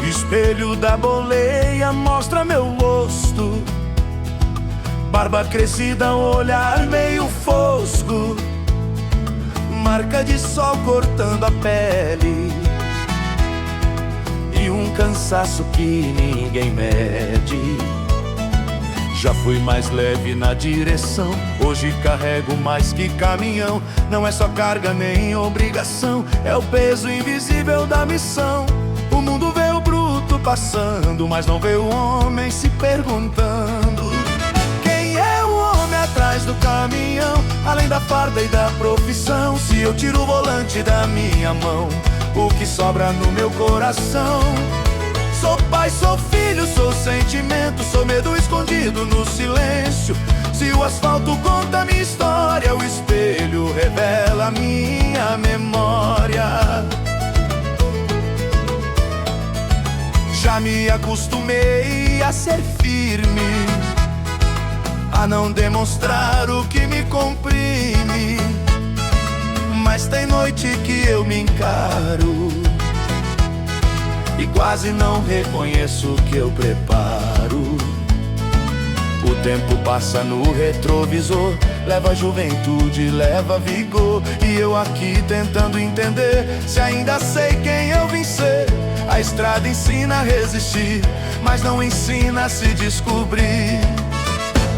Espelho da boleia mostra meu rosto, barba crescida, um olhar meio fosco, marca de sol cortando a pele e um cansaço que ninguém mede. Já fui mais leve na direção, hoje carrego mais que caminhão. Não é só carga nem obrigação, é o peso invisível da missão. O mundo vê o bruto passando, mas não vê o homem se perguntando: quem é o homem atrás do caminhão? Além da farda e da profissão, se eu tiro o volante da minha mão, o que sobra no meu coração? Sou pai, sou filho, sou sentimento, sou medo escondido no silêncio. Se o asfalto conta minha história, o espelho revela minha memória. Já me acostumei a ser firme, a não demonstrar o que me comprime, mas tem noite que eu me encaro e quase não reconheço o que eu preparo. O tempo passa no retrovisor, leva juventude, leva vigor, e eu aqui tentando entender se ainda sei quem eu vim ser. A estrada ensina a resistir, mas não ensina a se descobrir.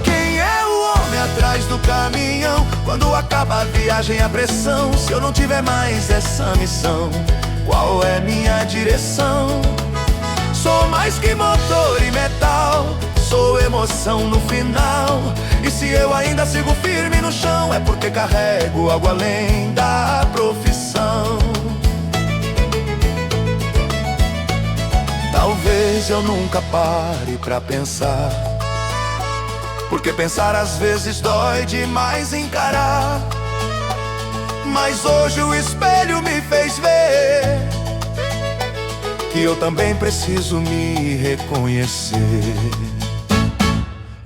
Quem é o homem atrás do caminhão? Quando acaba a viagem, a pressão. Se eu não tiver mais essa missão, qual é minha direção? Sou mais que motor e metal, sou emoção no final. E se eu ainda sigo firme no chão, é porque carrego algo além da profissão. Talvez eu nunca pare pra pensar, porque pensar às vezes dói demais encarar. Mas hoje o espelho me fez ver que eu também preciso me reconhecer.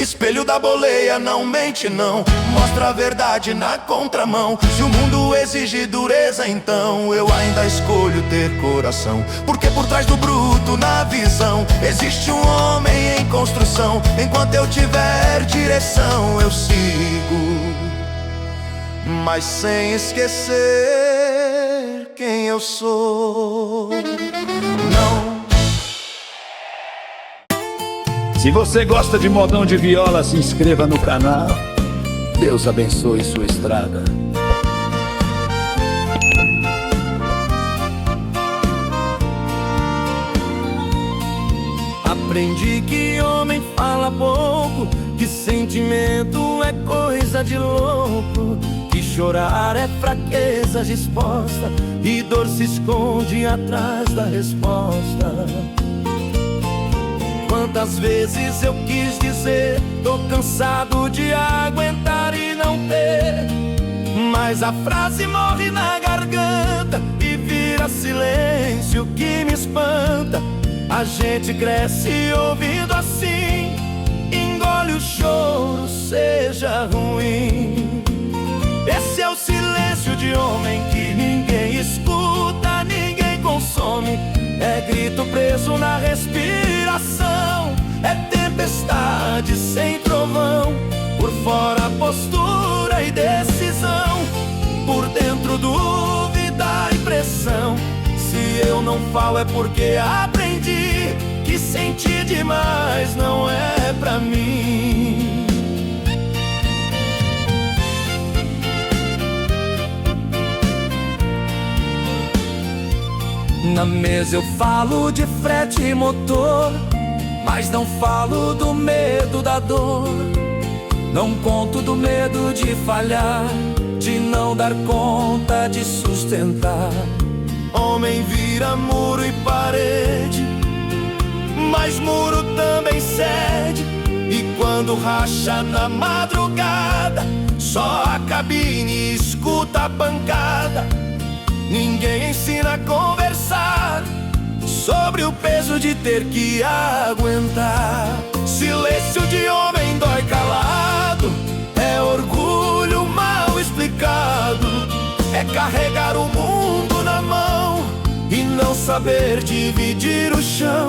Espelho da boleia não mente não, mostra a verdade na contramão. Se o mundo exige dureza, então eu ainda escolho ter coração, porque por trás do bruto na visão existe um homem em construção. Enquanto eu tiver direção eu sigo, mas sem esquecer quem eu sou. Não. Se você gosta de modão de viola, se inscreva no canal. Deus abençoe sua estrada. Aprendi que homem fala pouco, que sentimento é coisa de louco, que chorar é fraqueza disposta e dor se esconde atrás da resposta. Quantas vezes eu quis dizer, tô cansado de aguentar e não ter, mas a frase morre na garganta e vira silêncio que me espanta. A gente cresce ouvindo assim, engole o choro, seja ruim. Esse é o silêncio de homem que ninguém escuta, ninguém consome. É grito preso na respiração, é tempestade sem trovão. Por fora postura e decisão, por dentro dúvida e pressão. Se eu não falo é porque aprendi que sentir demais não é pra mim. Na mesa eu falo de frete e motor, mas não falo do medo da dor. Não conto do medo de falhar, de não dar conta de sustentar. Homem vira muro e parede, mas muro também cede. E quando racha na madrugada, Só a cabine escuta a pancada. Ninguém ensina a conversar sobre o peso de ter que aguentar. Silêncio de homem dói calado, é orgulho mal explicado. É carregar o mundo na mão e não saber dividir o chão.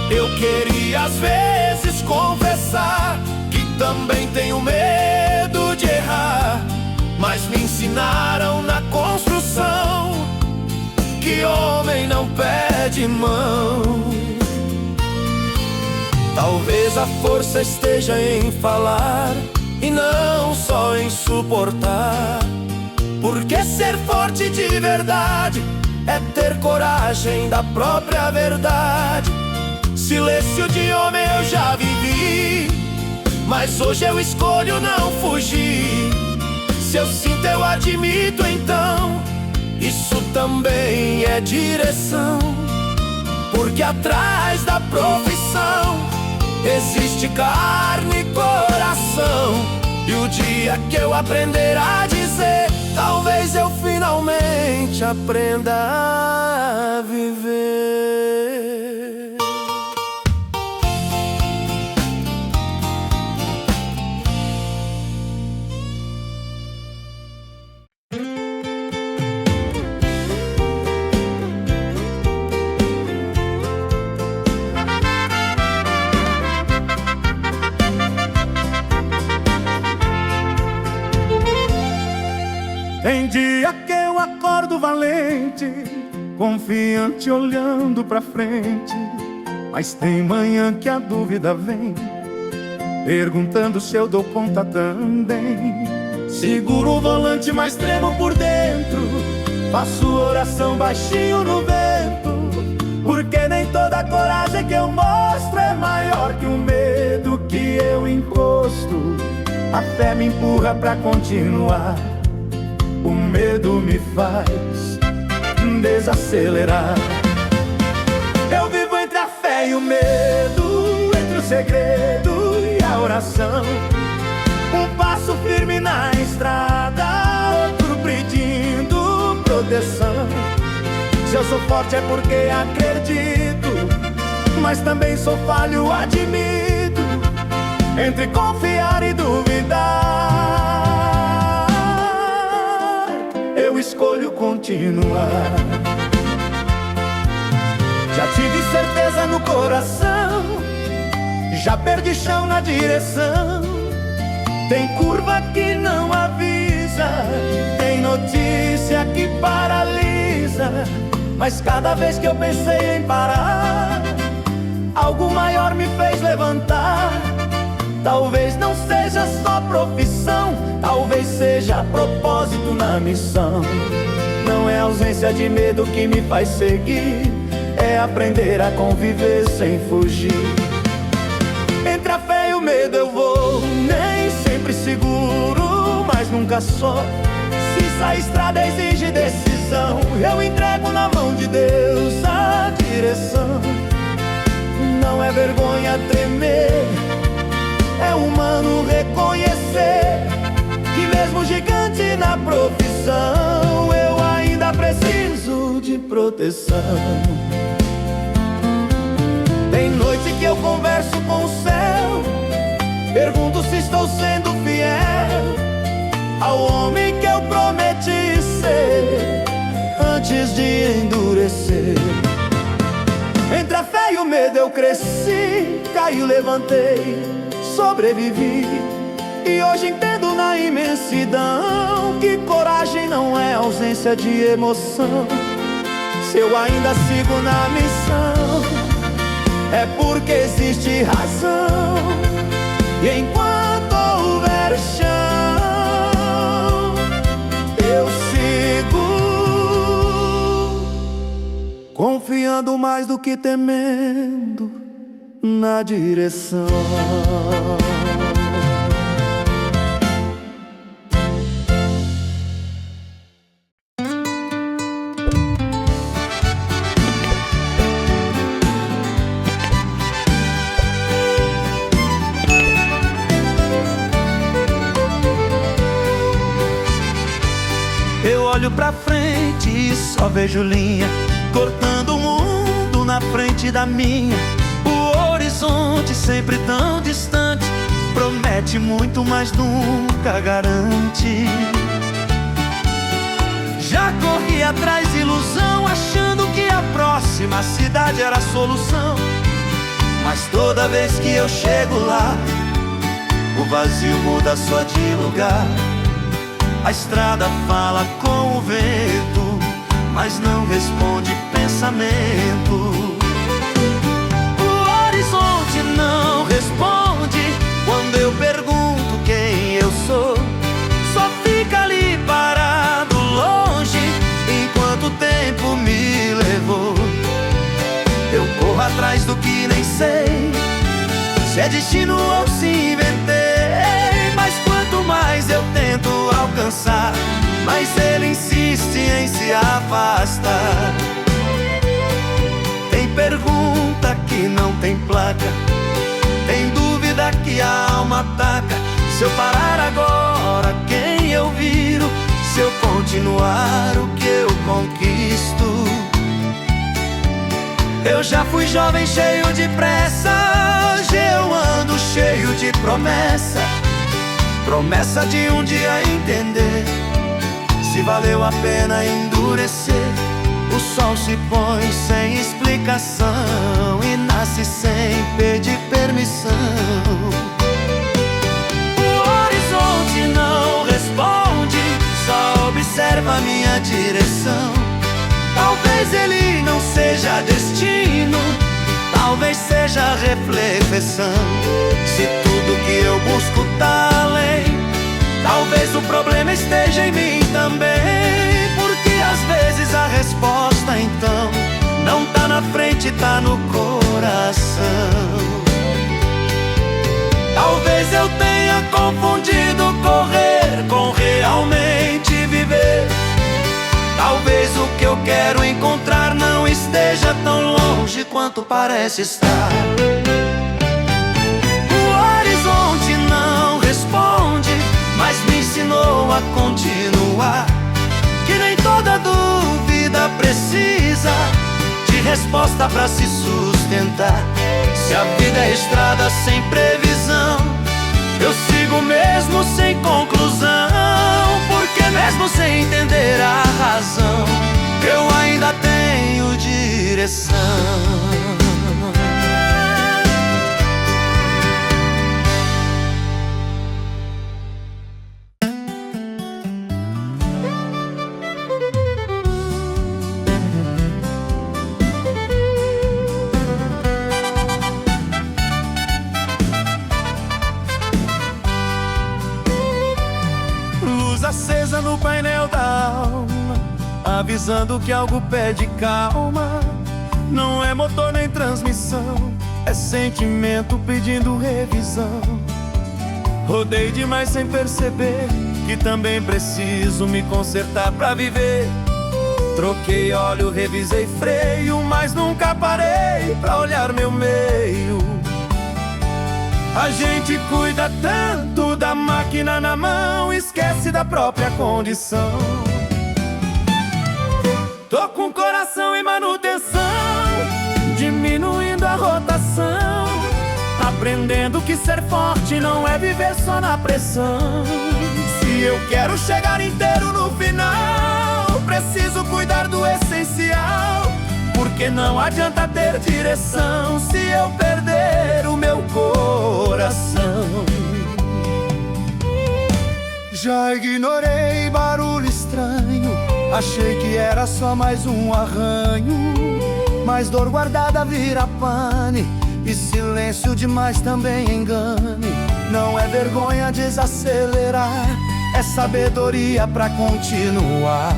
Eu queria às vezes confessar que também tenho medo de errar, mas me ensinaram na construção que homem não pede mão. Talvez a força esteja em falar e não só em suportar, porque ser forte de verdade é ter coragem da própria verdade. Silêncio de homem eu já vivi, mas hoje eu escolho não fugir. Se eu sinto eu admito então, isso também é direção, porque atrás da profissão existe carne e coração. E o dia que eu aprender a dizer, talvez eu finalmente aprenda a viver. Tem dia que eu acordo valente, confiante olhando pra frente, mas tem manhã que a dúvida vem, perguntando se eu dou conta também. Seguro o volante, mas tremo por dentro, faço oração baixinho no vento, porque nem toda coragem que eu mostro é maior que o medo que eu encosto. A fé me empurra pra continuar, o medo me faz desacelerar. Eu vivo entre a fé e o medo, entre o segredo e a oração. Um passo firme na estrada, outro pedindo proteção. Se eu sou forte é porque acredito, mas também sou falho, admito. Entre confiar e duvidar, eu escolho continuar. Já tive certeza no coração, já perdi chão na direção. Tem curva que não avisa, tem notícia que paralisa. Mas cada vez que eu pensei em parar, algo maior me fez levantar. Talvez não seja só profissão, talvez seja propósito na missão. Não é ausência de medo que me faz seguir, é aprender a conviver sem fugir. Entre a fé e o medo eu vou, nem sempre seguro, mas nunca só. Se essa estrada exige decisão, eu entrego na mão de Deus a direção. Não é vergonha tremer, é humano reconhecer que mesmo gigante na profissão, eu ainda preciso de proteção. Tem noite que eu converso com o céu, pergunto se estou sendo fiel ao homem que eu prometi ser, antes de endurecer. Entre a fé e o medo eu cresci, caí, levantei, sobrevivi. E hoje entendo na imensidão que coragem não é ausência de emoção. Se eu ainda sigo na missão, é porque existe razão. E enquanto houver chão, eu sigo, confiando mais do que temendo na direção. pra frente e só vejo linha cortando o mundo na frente da minha. O horizonte sempre tão distante promete muito, mas nunca garante. Já corri atrás de ilusão, achando que a próxima cidade era a solução. Mas toda vez que eu chego lá, o vazio muda só de lugar. A estrada fala com o vento, mas não responde pensamento. O horizonte não responde quando eu pergunto quem eu sou. Só fica ali parado longe enquanto o tempo me levou. Eu corro atrás do que nem sei se é destino ou se inventei. Mas quanto mais eu tento alcançar, mais ele insiste em se afastar. Tem pergunta que não tem placa, tem dúvida que a alma ataca. Se eu parar agora, quem eu viro? Se eu continuar, o que eu conquisto? Eu já fui jovem cheio de pressa, hoje eu ando cheio de promessa. Promessa de um dia entender se valeu a pena endurecer. O sol se põe sem explicação e nasce sem pedir permissão. O horizonte não responde, só observa a minha direção. Talvez ele não seja destino, talvez seja reflexão. Se tudo que eu busco tá além, talvez o problema esteja em mim também. Porque às vezes a resposta então não tá na frente, tá no coração. Talvez eu tenha confundido correr com realmente viver. Talvez o que eu quero encontrar não esteja tão longe quanto parece estar. O horizonte não responde, mas me ensinou a continuar. Que nem toda dúvida precisa de resposta pra se sustentar. Se a vida é estrada sem previsão, eu sigo mesmo sem conclusão. Porque mesmo sem entender a razão, eu ainda tenho direção. Acesa no painel da alma, avisando que algo pede calma. Não é motor nem transmissão, é sentimento pedindo revisão. Rodei demais sem perceber que também preciso me consertar pra viver. Troquei óleo, revisei freio, mas nunca parei pra olhar meu meio. A gente cuida tanto da máquina na mão, esquece da própria condição. Tô com o coração em manutenção, diminuindo a rotação. Aprendendo que ser forte não é viver só na pressão. Se eu quero chegar inteiro no final, preciso cuidar do essencial. Porque não adianta ter direção se eu perder o meu coração. Já ignorei barulho estranho, achei que era só mais um arranho. Mas dor guardada vira pane, e silêncio demais também engane. Não é vergonha desacelerar, é sabedoria pra continuar.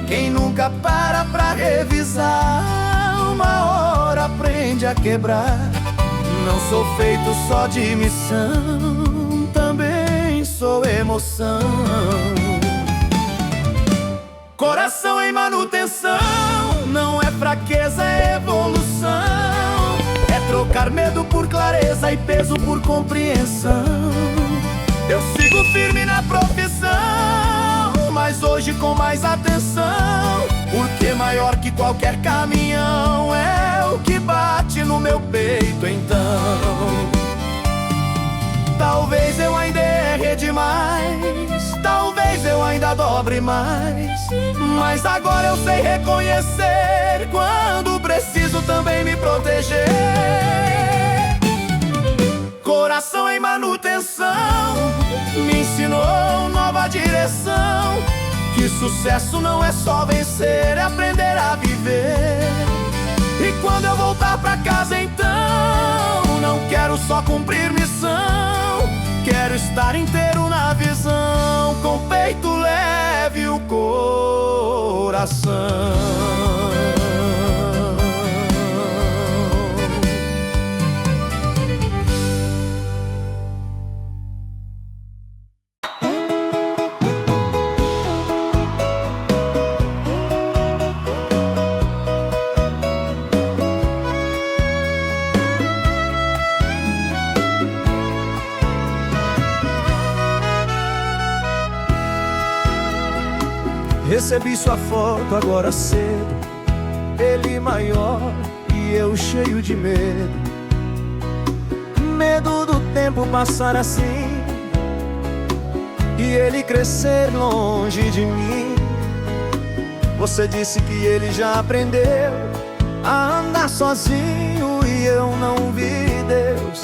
Quem nunca para pra revisar, uma hora aprende a quebrar. Não sou feito só de missão, também sou emoção. Coração em manutenção, não é fraqueza, é evolução. É trocar medo por clareza e peso por compreensão. Eu sigo firme na profissão, mas mas hoje com mais atenção, porque maior que qualquer caminhão é o que bate no meu peito então. Talvez eu ainda erre demais, talvez eu ainda dobre mais, mas agora eu sei reconhecer quando preciso também me proteger. Coração em manutenção me ensinou nova direção, que sucesso não é só vencer, é aprender a viver. E quando eu voltar pra casa então, não quero só cumprir missão, quero estar inteiro na visão, com o peito leve e o coração. Recebi sua foto agora cedo, ele maior e eu cheio de medo. Medo do tempo passar assim e ele crescer longe de mim. Você disse que ele já aprendeu a andar sozinho e eu não vi Deus.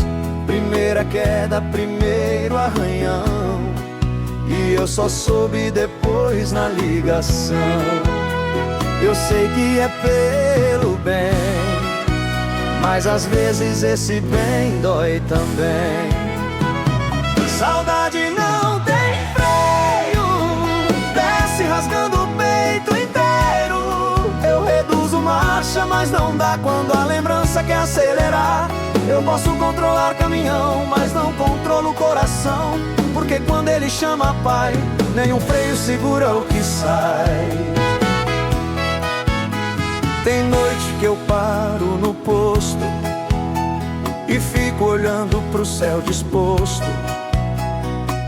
Primeira queda, primeiro arranhão, e eu só soube depois na ligação. Eu sei que é pelo bem, mas às vezes esse bem dói também. Saudade não tem freio, desce rasgando o peito inteiro. Eu reduzo marcha, mas não dá quando a lembrança quer acelerar. Eu posso controlar caminhão, mas não controlo o coração, porque quando ele chama pai, nenhum freio segura o que sai. Tem noite que eu paro no posto e fico olhando pro céu disposto,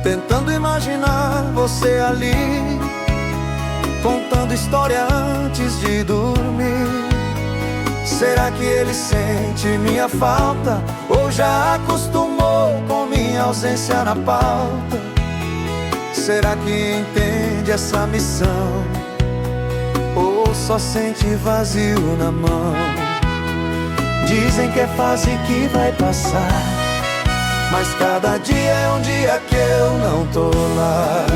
tentando imaginar você ali, contando história antes de dormir. Será que ele sente minha falta, ou já acostumou com minha ausência na pauta? Será que entende essa missão, ou só sente vazio na mão? Dizem que é fase que vai passar, mas cada dia é um dia que eu não tô lá.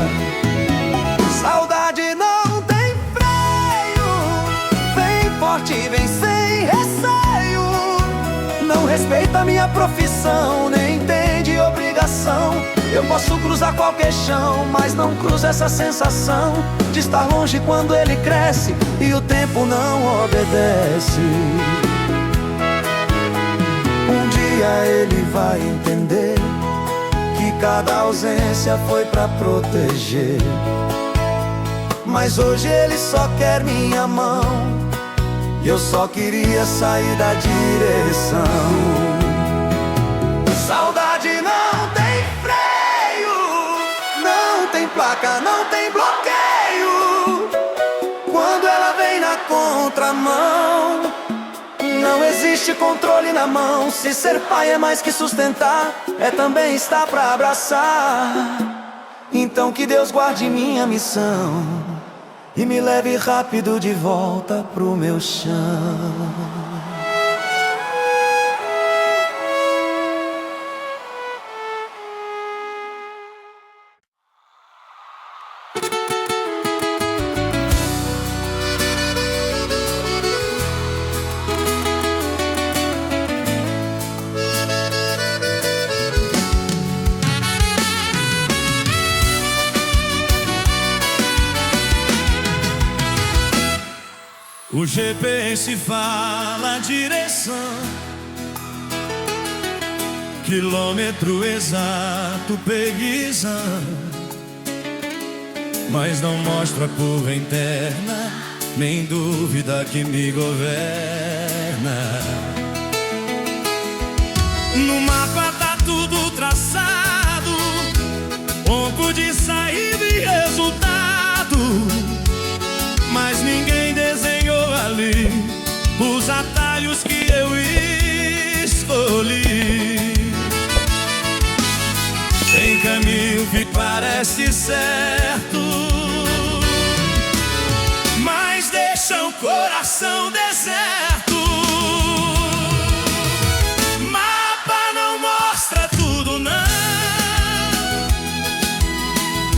Saudade não tem freio, vem forte, vem sem receio. Não respeita minha profissão, nem entende obrigação. Eu posso cruzar qualquer chão, mas não cruzo essa sensação de estar longe quando ele cresce e o tempo não obedece. Um dia ele vai entender que cada ausência foi pra proteger, mas hoje ele só quer minha mão e eu só queria sair da direção. Saudade não tem freio, não tem placa, não tem bloqueio. Quando ela vem na contramão, não existe controle na mão. Se ser pai é mais que sustentar, é também estar pra abraçar. Então que Deus guarde minha missão e me leve rápido de volta pro meu chão. O GPS fala a direção, quilômetro exato pesquisando, mas não mostra a curva interna, nem dúvida que me governa. No mapa tá tudo traçado, ponto de saída e resultado. escolhe os atalhos que eu escolhi. Tem caminho que parece certo, mas deixa o coração deserto. Mapa não mostra tudo, não.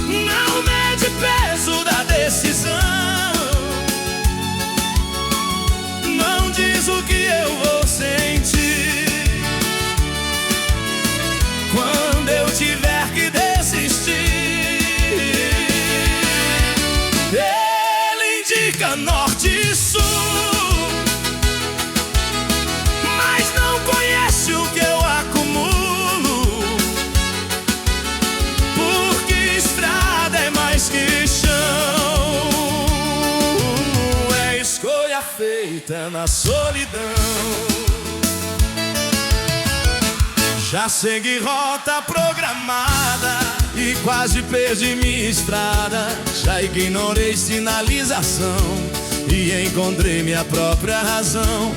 Não mede peso da decisão. Não diz o que eu vou sentir quando eu tiver que desistir. Ele indica norte e sul, mas não conhece o que eu acumulo, porque estrada é mais que chão. É escolha feita na solidão. Já segui rota programada e quase perdi minha estrada. Já ignorei sinalização e encontrei minha própria razão.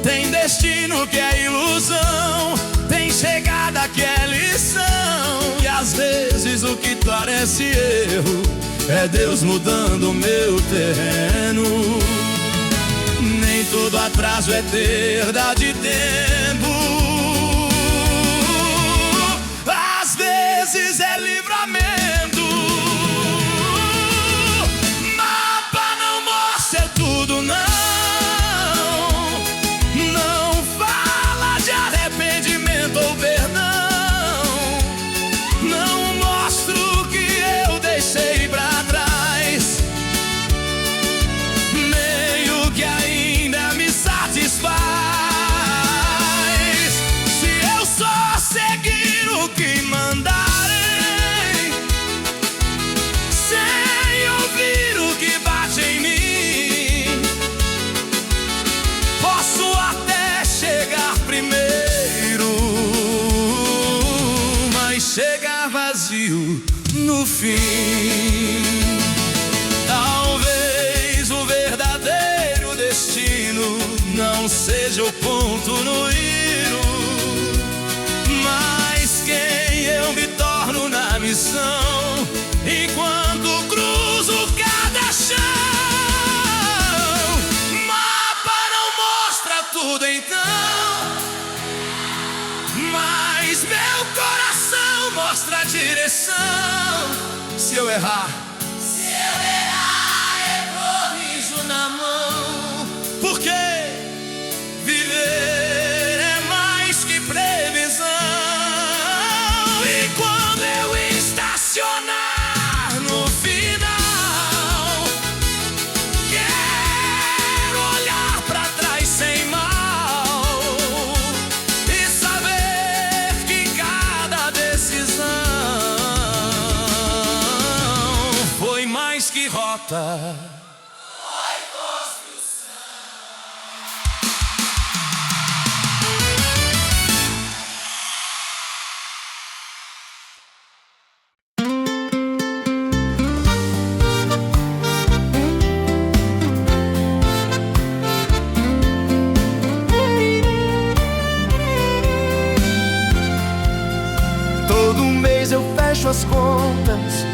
Tem destino que é ilusão, tem chegada que é lição. E às vezes o que parece erro é Deus mudando o meu terreno. Nem todo atraso é perda de tempo, às vezes é livramento. Mapa não mostra tudo, não. Não fala de arrependimento ou perdão. Não mostra o que eu deixei pra trás, meio que ainda me satisfaz. Se eu só seguir o que mandarem, sem ouvir o que bate em mim, posso até chegar primeiro, mas chegar vazio no fim. Talvez o verdadeiro destino não seja o ponto no hino, mas quem eu me torno na missão enquanto cruzo cada chão. Mapa não mostra tudo então, mas meu coração mostra a direção. Se eu errar, eu corrijo na mão, porque viver é mais que previsão. E quando eu estacionar no final, quero olhar pra trás sem mal e saber que cada decisão foi mais que rota. Todo mês eu fecho as contas,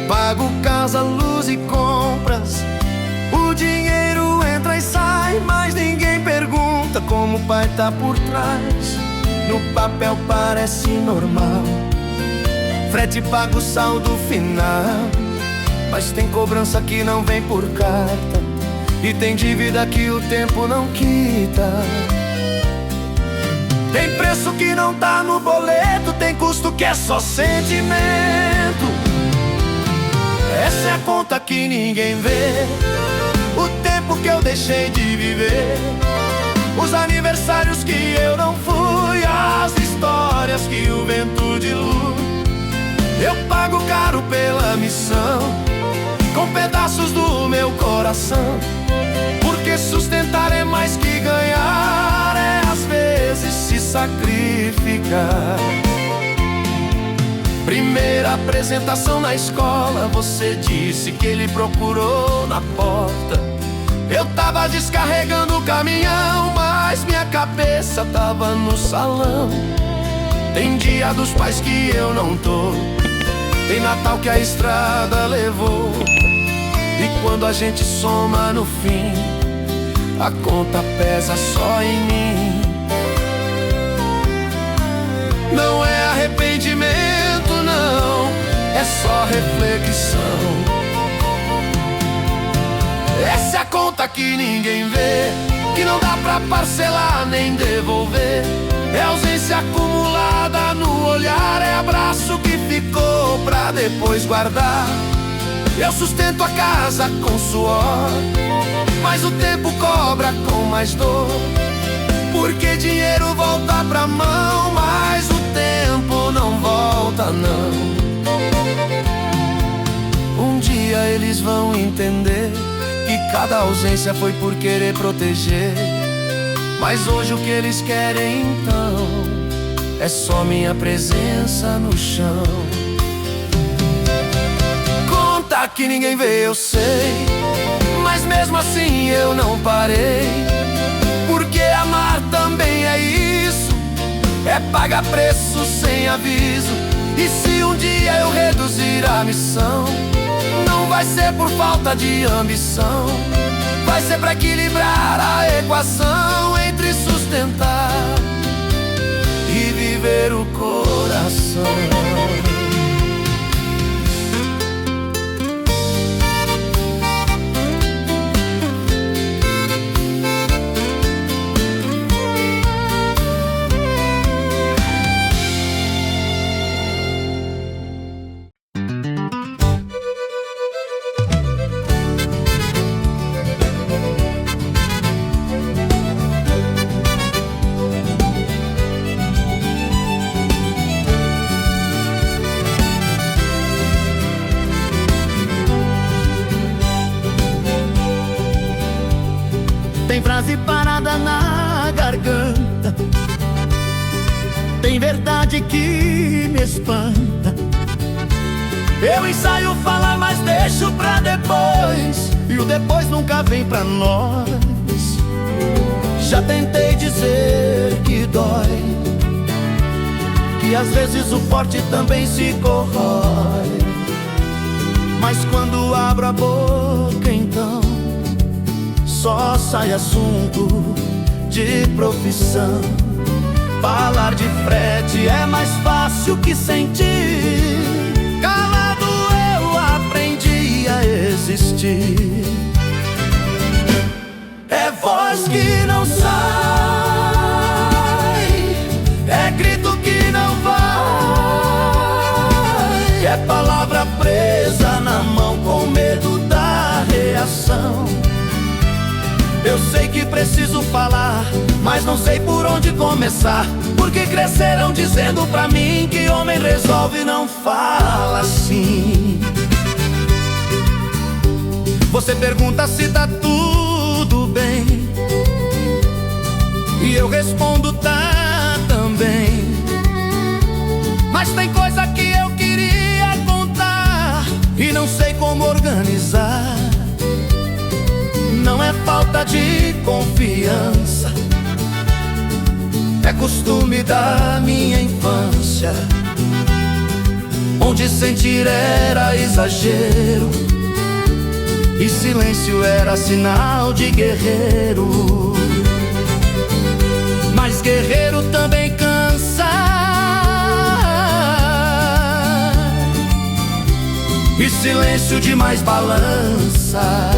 pago casa, luz e compras. O dinheiro entra e sai, mas ninguém pergunta como o pai tá por trás. No papel parece normal, frete pago, saldo final, mas tem cobrança que não vem por carta e tem dívida que o tempo não quita. Tem preço que não tá no boleto, tem custo que é só sentimento. Essa é a conta que ninguém vê, o tempo que eu deixei de viver, os aniversários que eu não fui, as histórias que o vento dilui. Eu pago caro pela missão, com pedaços do meu coração, porque sustentar é mais que ganhar, é às vezes se sacrificar. Primeira apresentação na escola, você disse que ele procurou na porta. Eu tava descarregado carregando o caminhão, mas minha cabeça tava no salão. Tem dia dos pais que eu não tô, tem Natal que a estrada levou. E quando a gente soma no fim, a conta pesa só em mim. Não é arrependimento, não, é só reflexão. Essa é a conta que ninguém vê, que não dá pra parcelar nem devolver. É ausência acumulada no olhar, é abraço que ficou pra depois guardar. Eu sustento a casa com suor, mas o tempo cobra com mais dor. Porque dinheiro volta pra mão, mas o tempo não volta não. Um dia eles vão entender que cada ausência foi por querer proteger. Mas hoje o que eles querem então é só minha presença no chão. Conta que ninguém vê, eu sei, mas mesmo assim eu não parei. Porque amar também é isso, é pagar preço sem aviso. E se um dia eu reduzir a missão, não vai ser por falta de ambição, vai ser pra equilibrar a equação entre sustentar e viver o coração. Tem frase parada na garganta, tem verdade que me espanta. Eu ensaio falar, mas deixo pra depois, e o depois nunca vem pra nós. Já tentei dizer que dói, que às vezes o forte também se corrói. Mas quando abro a boca então só sai assunto de profissão. Falar de frete é mais fácil que sentir. Calado eu aprendi a existir. É voz que não sai, é grito que não vai, é palavra presa na mão com medo da reação. Eu sei que preciso falar, mas não sei por onde começar. Porque cresceram dizendo pra mim que homem resolve, não fala assim. Você pergunta se tá tudo bem, e eu respondo tá também. Mas tem coisa que eu queria contar e não sei como organizar. Não é falta de confiança, é costume da minha infância, onde sentir era exagero e silêncio era sinal de guerreiro. Mas guerreiro também cansa, e silêncio demais balança.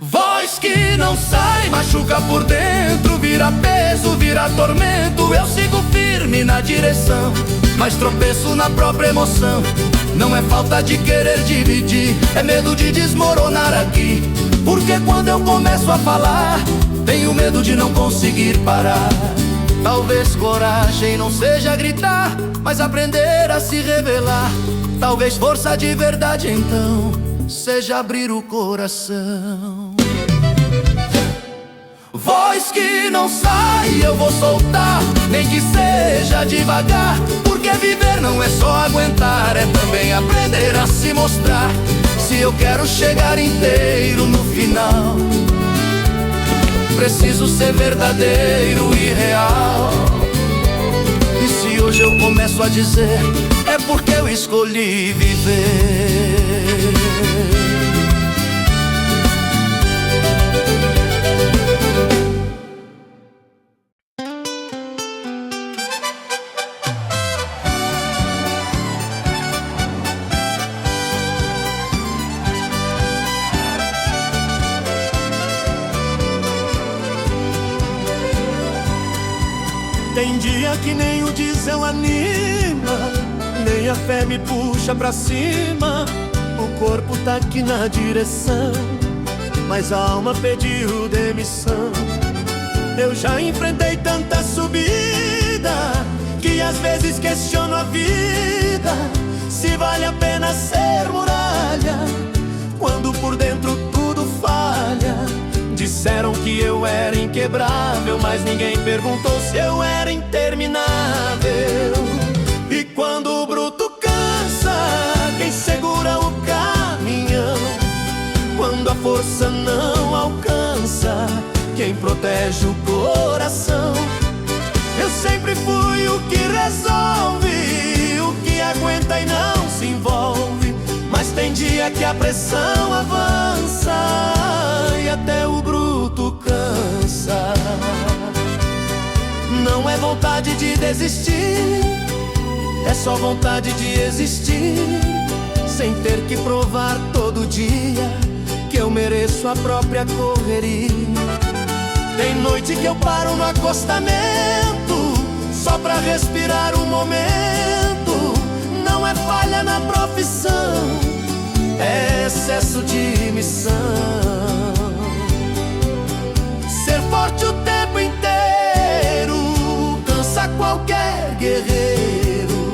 Voz que não sai, machuca por dentro, vira peso, vira tormento. Eu sigo firme na direção, mas tropeço na própria emoção. Não é falta de querer dividir, é medo de desmoronar aqui. Porque quando eu começo a falar, tenho medo de não conseguir parar. Talvez coragem não seja gritar, mas aprender a se revelar. Talvez força de verdade então seja abrir o coração. Voz que não sai, eu vou soltar, nem que seja devagar. Porque viver não é só aguentar, é também aprender a se mostrar. Se eu quero chegar inteiro no final, preciso ser verdadeiro e real. E se hoje eu começo a dizer, é porque eu escolhi viver. Tem dia que nem o diesel anima, nem a fé me puxa pra cima. O corpo tá aqui na direção, mas a alma pediu demissão. Eu já enfrentei tanta subida que às vezes questiono a vida, se vale a pena ser muralha quando por dentro tudo falha. Disseram que eu era inquebrável, mas ninguém perguntou se eu era interminável. E quando o bruto cansa, quem segura o caminhão? Quando a força não alcança, quem protege o coração? Eu sempre fui o que resolve, o que aguenta e não se envolve. Mas tem dia que a pressão avança e até o bruto cansa. Não é vontade de desistir, é só vontade de existir, sem ter que provar todo dia que eu mereço a própria correria. Tem noite que eu paro no acostamento só pra respirar um momento. Não é falha na profissão, é excesso de missão. Ser forte o tempo inteiro cansa qualquer guerreiro.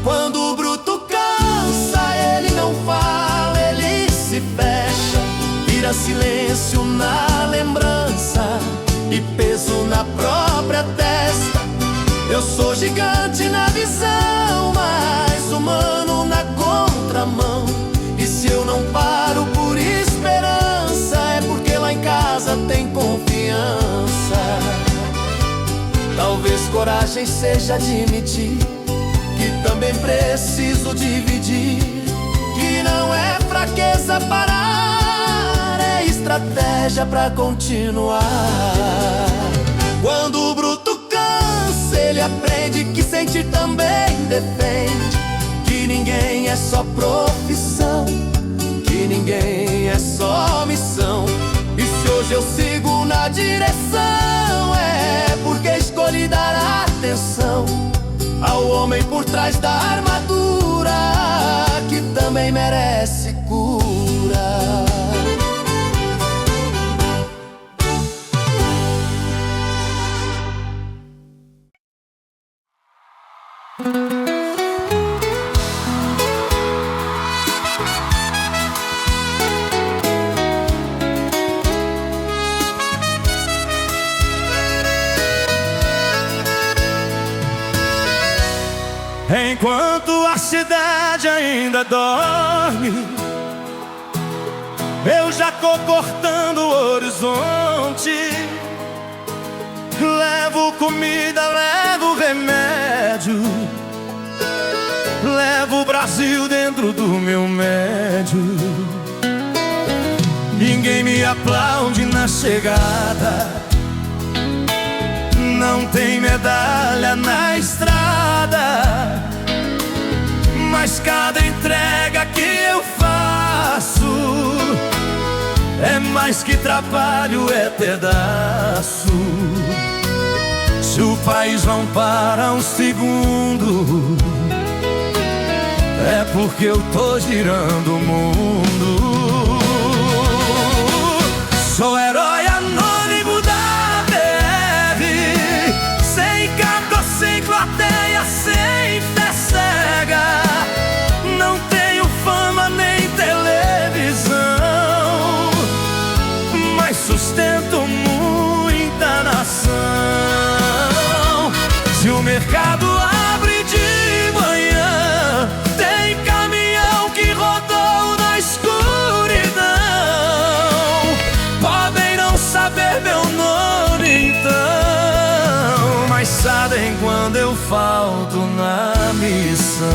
Quando o bruto cansa, ele não fala, ele se fecha, vira silêncio na lembrança e peso na própria testa. Eu sou gigante na visão, mas humano na contramão. E se eu não paro por esperança, é porque lá em casa tem confiança. Talvez coragem seja admitir que também preciso dividir, que não é fraqueza parar, é estratégia pra continuar. Quando o bruto cansa, ele aprende que sentir também depende, que ninguém é só profissão, que ninguém é só missão. E se hoje eu sigo na direção, é porque escolhi dar atenção ao homem por trás da armadura, que também merece cura. Enquanto a cidade ainda dorme, eu já tô cortando o horizonte. Levo comida, levo remédio, levo o Brasil dentro do meu médio. Ninguém me aplaude na chegada, não tem medalha na estrada, mas cada entrega que eu faço é mais que trabalho, é pedaço. Se o país não para um segundo, é porque eu tô girando o mundo. Sou herói anônimo da BR, sem carta, sem plateia, sem fé cega. Não tenho fama nem televisão, mas sustento muita nação. Se o mercado abre de manhã, tem caminhão que rodou na escola. falto na missão.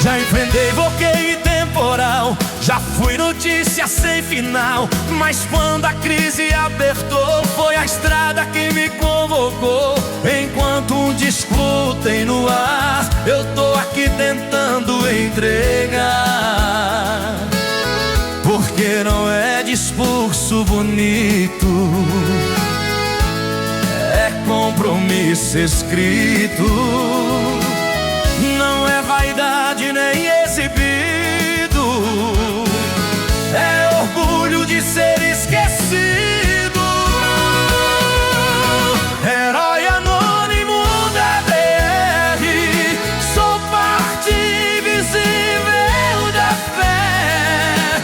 Já enfrentei bloqueio e temporal, já fui notícia sem final, mas quando a crise apertou, foi a estrada que me convocou. Enquanto um disco tem no ar, eu tô aqui tentando entregar. Porque não é discurso bonito, é compromisso escrito. Não é vaidade nem exibido, é orgulho de ser esquecido. Herói anônimo da BR, sou parte invisível da fé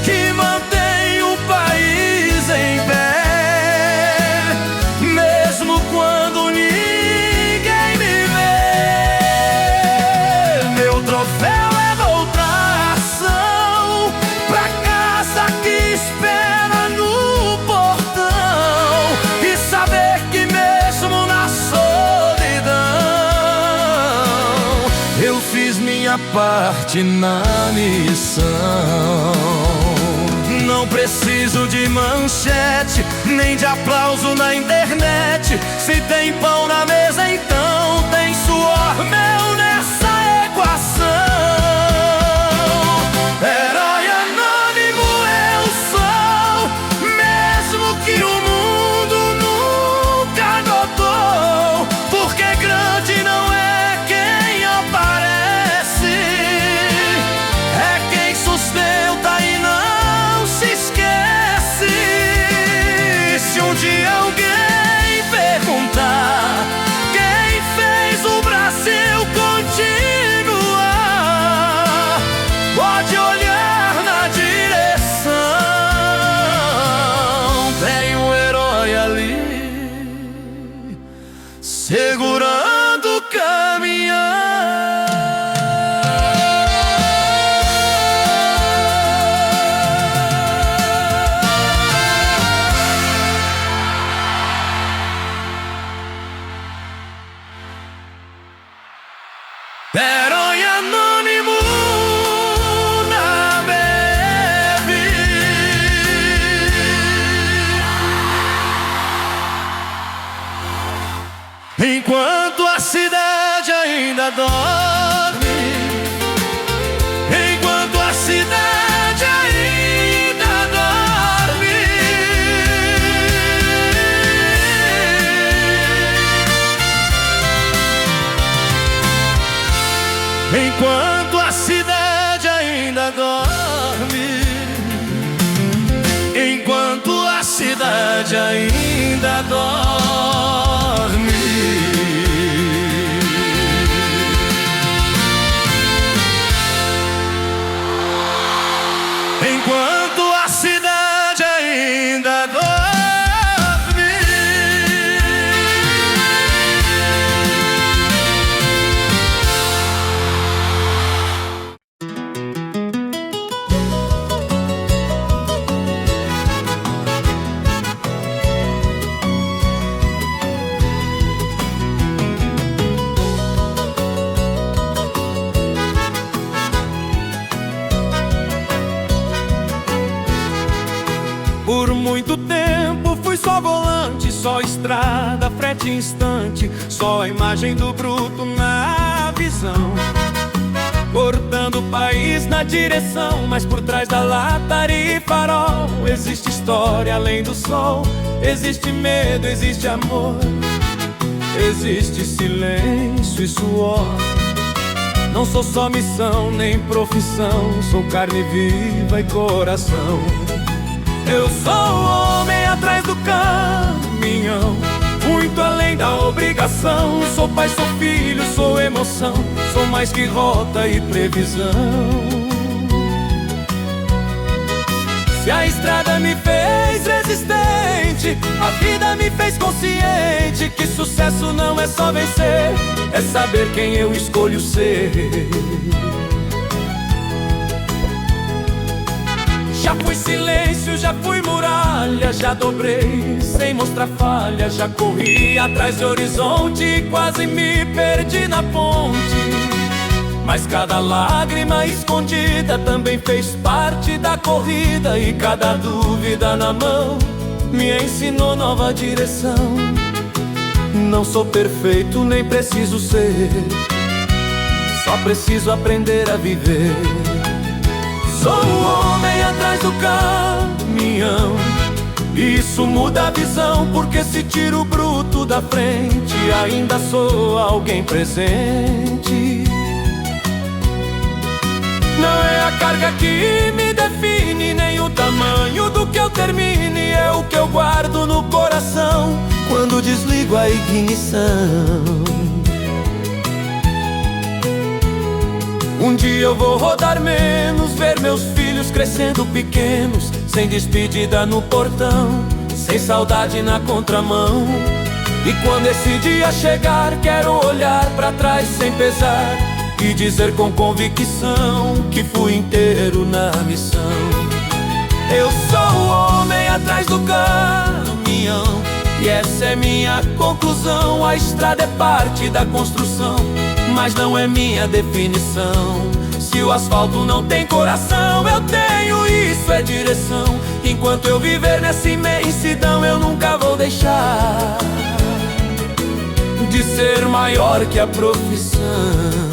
que mantém o país em pé, mesmo quando ninguém me vê. Meu troféu é voltação pra casa que espera no portão, e saber que mesmo na solidão eu fiz minha parte na missão. Não preciso de manchete, nem de aplauso na internet. Se tem pão na mesa, então tem suor meu nessa equação. Herói anônimo eu sou, mesmo que o mundo nunca notou. Porque grande não é quem aparece, é quem sustenta e não se esquece. Se um dia alguém perguntar quem fez o Brasil continuar, pode olhar na direção. Tem um herói ali segurando o caminhão. Herói anônimo na BR. Enquanto a cidade ainda dorme, enquanto a cidade ainda dorme, enquanto a cidade ainda dorme, enquanto a cidade ainda dorme. Enquanto a cidade ainda dorme. Por muito tempo fui só volante, só estrada, frete instante, só a imagem do bruto na visão, cortando o país na direção. Mas por trás da lata e farol existe história além do sol, existe medo, existe amor, existe silêncio e suor. Não sou só missão nem profissão, sou carne viva e coração. Eu sou o homem atrás do caminhão, muito além da obrigação. Sou pai, sou filho, sou emoção, sou mais que rota e previsão. Se a estrada me fez resistente, a vida me fez consciente que sucesso não é só vencer, é saber quem eu escolho ser. Já fui silêncio, já fui muralha, já dobrei sem mostrar falha, já corri atrás de horizonte e quase me perdi na ponte. Mas cada lágrima escondida também fez parte da corrida, e cada dúvida na mão me ensinou nova direção. Não sou perfeito, nem preciso ser, só preciso aprender a viver. Sou um homem atrás do caminhão, isso muda a visão, porque se tiro o bruto da frente, ainda sou alguém presente. Não é a carga que me define, nem o tamanho do que eu termine, é o que eu guardo no coração quando desligo a ignição. Um dia eu vou rodar menos, ver meus filhos crescendo pequenos, sem despedida no portão, sem saudade na contramão. E quando esse dia chegar, quero olhar pra trás sem pesar e dizer com convicção que fui inteiro na missão. Eu sou o homem atrás do caminhão, e essa é minha conclusão. A estrada é parte da construção, mas não é minha definição. Se o asfalto não tem coração, eu tenho, isso é direção. Enquanto eu viver nessa imensidão, eu nunca vou deixar de ser maior que a profissão.